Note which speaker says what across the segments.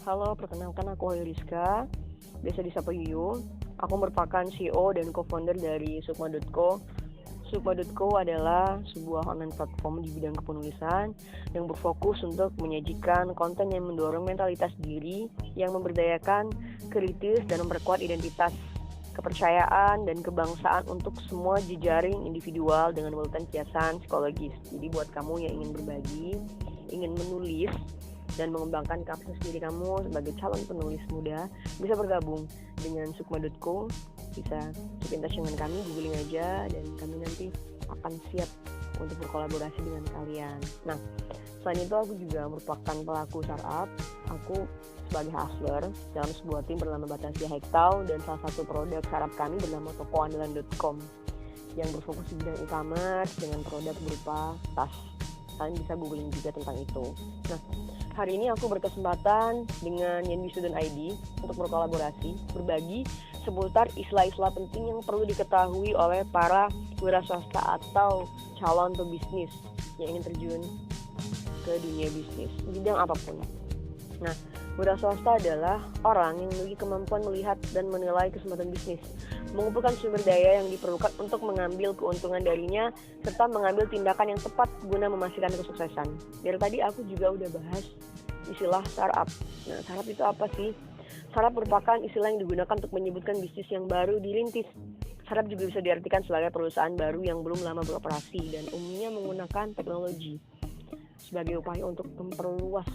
Speaker 1: Halo, perkenalkan aku Rizka, biasa disapa Yuyu. Aku merupakan CEO dan co-founder dari Sukma.co. Sukma.co adalah sebuah online platform di bidang kepenulisan yang berfokus untuk menyajikan konten yang mendorong mentalitas diri, yang memberdayakan, kritis, dan memperkuat identitas, kepercayaan, dan kebangsaan untuk semua jejaring individual dengan bulletin kiasan psikologis. Jadi buat kamu yang ingin berbagi, ingin menulis, dan mengembangkan kapasitas diri kamu sebagai calon penulis muda, bisa bergabung dengan Sukma.co, bisa keep in touch dengan kami, googling aja, dan kami nanti akan siap untuk berkolaborasi dengan kalian. Nah, selain itu aku juga merupakan pelaku startup. Aku sebagai hustler dalam sebuah tim bernama Batavia Hektal, dan salah satu produk startup kami bernama tokoandalan.com yang berfokus di bidang e-commerce dengan produk berupa tas. Kalian bisa googling juga tentang itu. Nah, hari ini aku berkesempatan dengan Yendi Student ID untuk berkolaborasi, berbagi seputar istilah-istilah penting yang perlu diketahui oleh para wira swasta atau calon pebisnis yang ingin terjun ke dunia bisnis, bidang apapun. Nah, wira swasta adalah orang yang memiliki kemampuan melihat dan menilai kesempatan bisnis, mengumpulkan sumber daya yang diperlukan untuk mengambil keuntungan darinya, serta mengambil tindakan yang tepat guna memastikan kesuksesan. Dari tadi aku juga udah bahas istilah startup. Nah, startup itu apa sih? Startup merupakan istilah yang digunakan untuk menyebutkan bisnis yang baru dirintis. Startup juga bisa diartikan sebagai perusahaan baru yang belum lama beroperasi dan umumnya menggunakan teknologi sebagai upaya untuk memperluas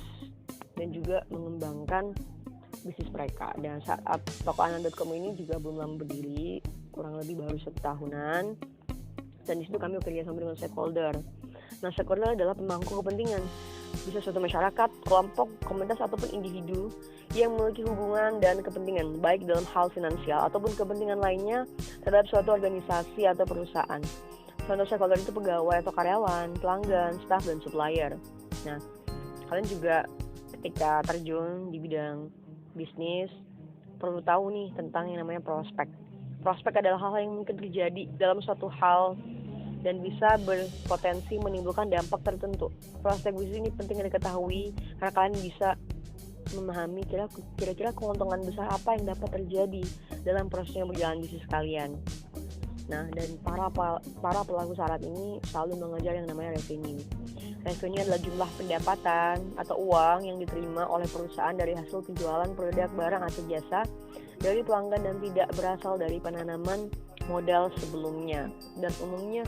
Speaker 1: dan juga mengembangkan bisnis mereka. Dan startup tokoandalan.com ini juga belum lama berdiri, kurang lebih baru 1 tahunan. Dan di situ kami bekerja sama dengan stakeholder. Nah, stakeholder adalah pemangku kepentingan, bisa suatu masyarakat, kelompok, komunitas, ataupun individu yang memiliki hubungan dan kepentingan, baik dalam hal finansial ataupun kepentingan lainnya terhadap suatu organisasi atau perusahaan. Contoh stakeholder itu pegawai atau karyawan, pelanggan, staf, dan supplier. Nah, kalian juga ketika terjun di bidang bisnis perlu tahu nih tentang yang namanya prospek. Prospek adalah hal yang mungkin terjadi dalam suatu hal dan bisa berpotensi menimbulkan dampak tertentu. Prospek bisnis ini penting diketahui karena kalian bisa memahami kira-kira keuntungan besar apa yang dapat terjadi dalam prosesnya berjalan bisnis kalian. Nah, dan para pelaku startup ini selalu mengejar yang namanya revenue. Revenue adalah jumlah pendapatan atau uang yang diterima oleh perusahaan dari hasil penjualan produk, barang, atau jasa dari pelanggan dan tidak berasal dari penanaman modal sebelumnya. Dan umumnya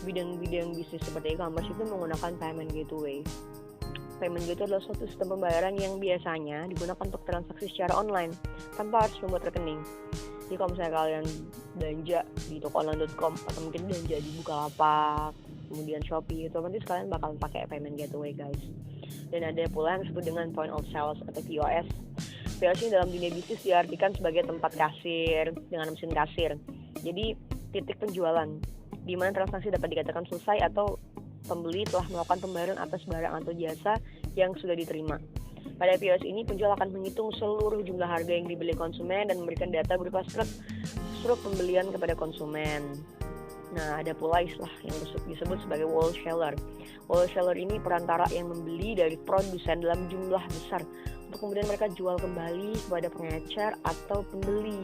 Speaker 1: bidang-bidang bisnis seperti e-commerce itu menggunakan payment gateway. Payment gateway adalah suatu sistem pembayaran yang biasanya digunakan untuk transaksi secara online tanpa harus membuat rekening. Jadi kalau misalnya kalian belanja di tokoandalan.com atau mungkin belanja di Bukalapak, kemudian Shopee, itu nanti kalian bakal pakai payment gateway, guys. Dan ada pula yang disebut dengan point of sales atau POS. POS ini dalam dunia bisnis diartikan sebagai tempat kasir dengan mesin kasir. Jadi titik penjualan di mana transaksi dapat dikatakan selesai atau pembeli telah melakukan pembayaran atas barang atau jasa yang sudah diterima. Pada POS ini, penjual akan menghitung seluruh jumlah harga yang dibeli konsumen dan memberikan data berupa struk pembelian kepada konsumen. Nah, ada pula istilah yang disebut sebagai wholesaler. Wholesaler ini perantara yang membeli dari produsen dalam jumlah besar untuk kemudian mereka jual kembali kepada pengecer atau pembeli.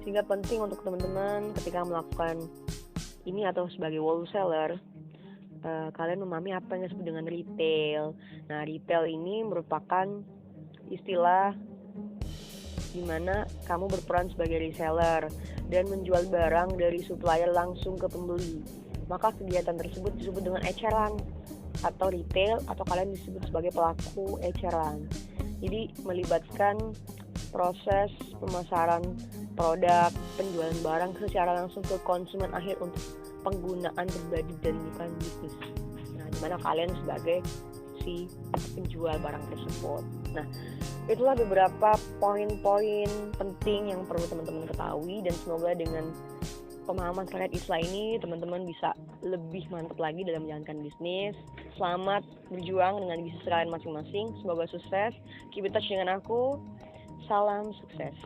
Speaker 1: Sehingga penting untuk teman-teman ketika melakukan ini atau sebagai wholesaler, kalian memahami apa yang disebut dengan retail. Nah, retail ini merupakan istilah di mana kamu berperan sebagai reseller dan menjual barang dari supplier langsung ke pembeli. Maka kegiatan tersebut disebut dengan eceran atau retail, atau kalian disebut sebagai pelaku eceran. Jadi melibatkan proses pemasaran produk, penjualan barang secara langsung ke konsumen akhir untuk penggunaan pribadi dan bukan bisnis. Nah, dimana kalian sebagai si penjual barang tersebut. Nah, itulah beberapa poin-poin penting yang perlu teman-teman ketahui, dan semoga dengan pemahaman terkait istilah ini teman-teman bisa lebih mantap lagi dalam menjalankan bisnis. Selamat berjuang dengan bisnis kalian masing-masing. Semoga sukses. Keep in touch dengan aku. Salam sukses.